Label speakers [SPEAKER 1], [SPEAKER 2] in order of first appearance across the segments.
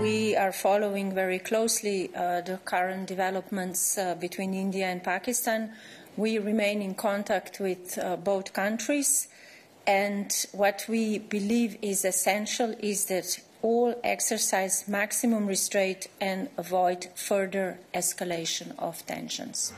[SPEAKER 1] We are following very closely the current developments between India and Pakistan. We remain in contact with both countries, and what we believe is essential is that all exercise maximum restraint and avoid further escalation of tensions.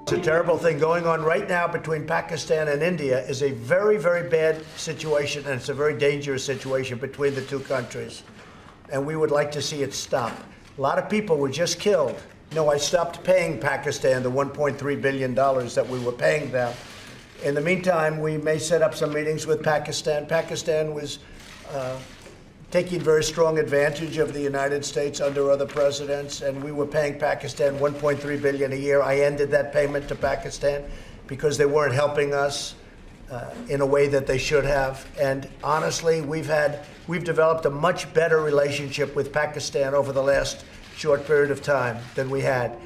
[SPEAKER 2] A terrible thing going on right now between Pakistan and India is a very, very bad situation, and it's a very dangerous situation between the two countries. And we would like to see it stop. A lot of people were just killed. No, I stopped paying Pakistan the $1.3 billion that we were paying them. In the meantime, we may set up some meetings with Pakistan. Pakistan was taking very strong advantage of the United States under other presidents, and we were paying Pakistan $1.3 billion a year. I ended that payment to Pakistan because they weren't helping us in a way that they should have. And honestly, we've developed a much better relationship with Pakistan over the last short period of time than we had.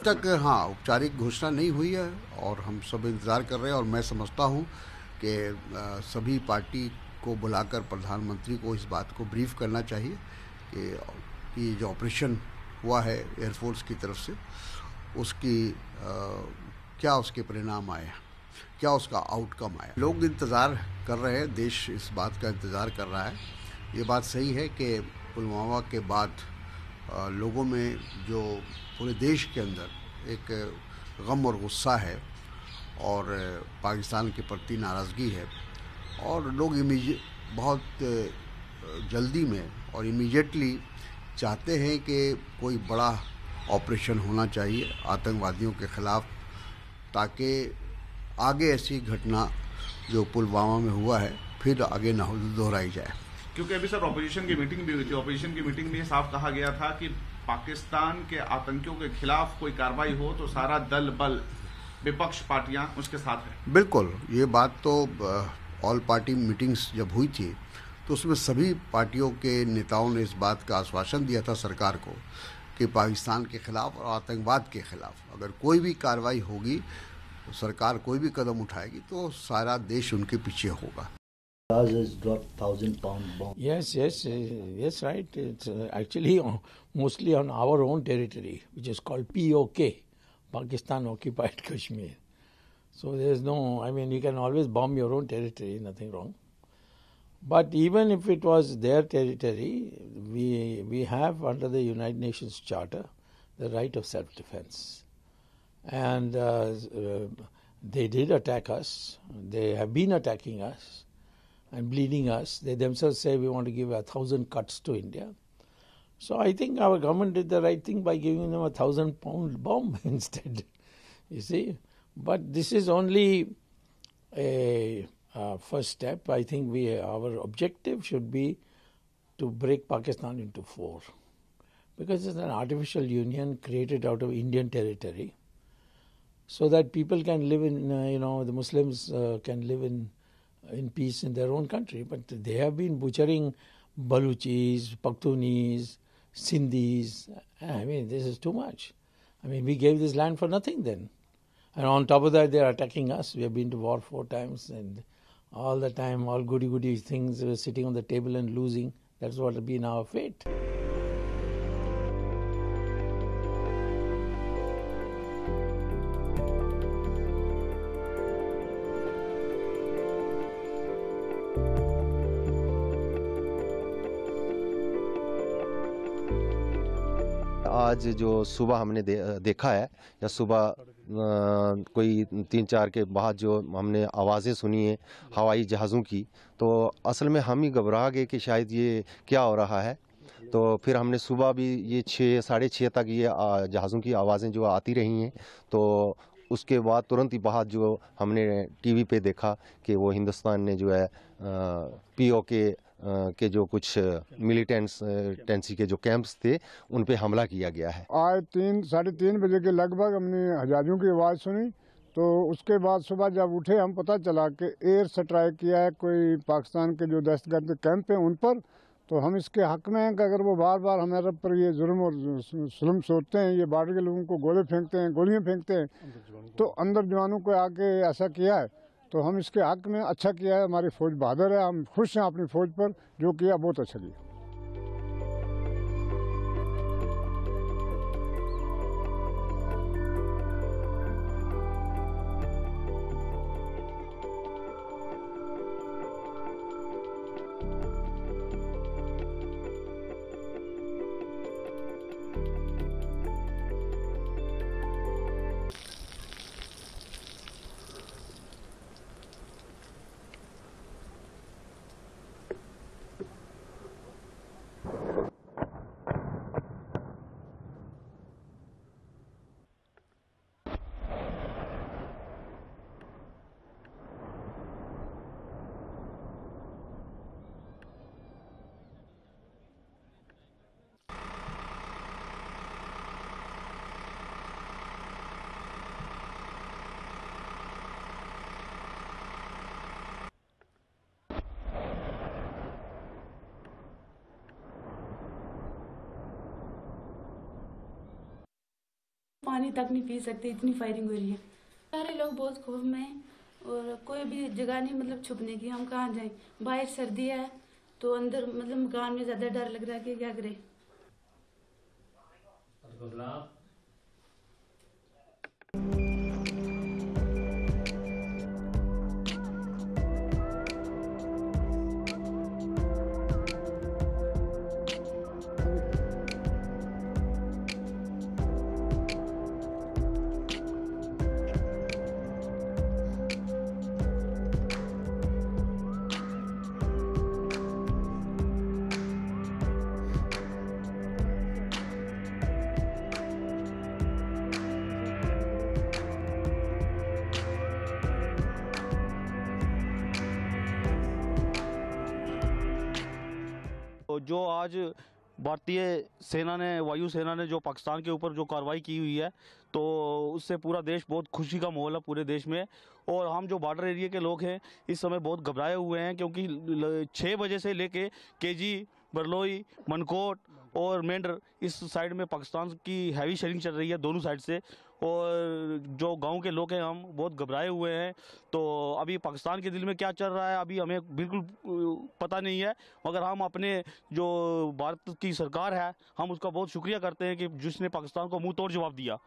[SPEAKER 3] तक हाँ औपचारिक घोषणा नहीं हुई है और हम सब इंतज़ार कर रहे हैं और मैं समझता हूँ कि सभी पार्टी को बुलाकर प्रधानमंत्री को इस बात को ब्रीफ करना चाहिए कि जो ऑपरेशन हुआ है एयरफोर्स की तरफ से उसकी क्या उसके परिणाम आए, क्या उसका आउटकम आया। लोग इंतज़ार कर रहे हैं, देश इस बात का इंतज़ार कर रहा है। ये बात सही है कि पुलवामा के बाद लोगों में जो पूरे देश के अंदर एक गम और गुस्सा है और पाकिस्तान के प्रति नाराज़गी है और लोग बहुत जल्दी में और इमीडिएटली चाहते हैं कि कोई बड़ा ऑपरेशन होना चाहिए आतंकवादियों के ख़िलाफ़, ताकि आगे ऐसी घटना जो पुलवामा में हुआ है फिर आगे न दोहराई जाए।
[SPEAKER 4] क्योंकि अभी सर ऑपोजिशन की मीटिंग भी हुई थी, ऑपोजिशन की मीटिंग में साफ कहा गया था कि पाकिस्तान के आतंकियों के खिलाफ कोई कार्रवाई हो तो सारा दल बल विपक्ष पार्टियां उसके साथ हैं।
[SPEAKER 3] बिल्कुल, ये बात तो ऑल पार्टी मीटिंग्स जब हुई थी तो उसमें सभी पार्टियों के नेताओं ने इस बात का आश्वासन दिया था सरकार को कि पाकिस्तान के खिलाफ और आतंकवाद के खिलाफ अगर कोई भी कार्रवाई होगी, सरकार कोई भी कदम उठाएगी तो सारा देश उनके पीछे होगा।
[SPEAKER 5] Has dropped 1,000-pound bomb.
[SPEAKER 6] Yes, right. It's actually mostly on our own territory, which is called POK, Pakistan Occupied Kashmir. So there's no, you can always bomb your own territory, nothing wrong. But even if it was their territory, we have under the United Nations Charter the right of self-defense. And they did attack us. They have been attacking us and bleeding us. They themselves say we want to give 1,000 cuts to India. So I think our government did the right thing by giving them 1,000-pound bomb instead. You see, but this is only a first step. I think our objective should be to break Pakistan into four, because it's an artificial union created out of Indian territory, so that people can live in, the Muslims can live in peace in their own country. But they have been butchering Baluchis, Pakhtunis, Sindhis. I mean, this is too much. I mean, we gave this land for nothing then. And on top of that, they are attacking us. We have been to war 4 times, and all the time, all goody things were sitting on the table and losing. That's what has been our fate.
[SPEAKER 7] आज जो सुबह हमने देखा है, या सुबह कोई 3-4 के बाद जो हमने आवाज़ें सुनी है हवाई जहाज़ों की, तो असल में हम ही घबरा गए कि शायद ये क्या हो रहा है। तो फिर हमने सुबह भी ये 6, साढ़े 6 तक ये जहाज़ों की आवाज़ें जो आती रही हैं, तो उसके बाद तुरंत ही बाद जो हमने टीवी पे देखा कि वो हिंदुस्तान ने जो है POK के जो कुछ मिलिटेंसी के जो कैंप्स थे उन पे हमला किया गया है।
[SPEAKER 8] आज 3-3:30 बजे के लगभग हमने हजारियों की आवाज़ सुनी, तो उसके बाद सुबह जब उठे हम पता चला कि एयर स्ट्राइक किया है कोई पाकिस्तान के जो दहशतगर्द कैंप हैं उन पर। तो हम इसके हक में हैं कि अगर वो बार बार हमारे पर ये जुल्म और जुल्म सोचते हैं, ये बॉर्डर के लोगों को गोले फेंकते हैं, गोलियाँ फेंकते हैं, तो अंदर जवानों को आके ऐसा किया है, तो हम इसके हक में अच्छा किया है। हमारी फ़ौज बहादुर है, हम खुश हैं अपनी फ़ौज पर, जो किया बहुत अच्छा किया।
[SPEAKER 9] पानी तक नहीं पी सकते, इतनी फायरिंग हो रही है। सारे लोग बहुत खौफ में हैं और कोई भी जगह नहीं मतलब छुपने की। हम कहाँ जाएं, बाहर सर्दी है तो अंदर मतलब मकान में ज़्यादा डर लग रहा है कि क्या करें।
[SPEAKER 10] जो आज भारतीय सेना ने, वायु सेना ने जो पाकिस्तान के ऊपर जो कार्रवाई की हुई है, तो उससे पूरा देश बहुत खुशी का माहौल है पूरे देश में। और हम जो बॉर्डर एरिया के लोग हैं इस समय बहुत घबराए हुए हैं, क्योंकि 6 बजे से लेके KG, बरलोई, मनकोट और मेंढर इस साइड में पाकिस्तान की हैवी शेलिंग चल रही है दोनों साइड से। और जो गांव के लोग हैं हम बहुत घबराए हुए हैं। तो अभी पाकिस्तान के दिल में क्या चल रहा है अभी हमें बिल्कुल पता नहीं है, मगर हम अपने जो भारत की सरकार है हम उसका बहुत शुक्रिया करते हैं कि जिसने पाकिस्तान को मुंह तोड़ जवाब दिया।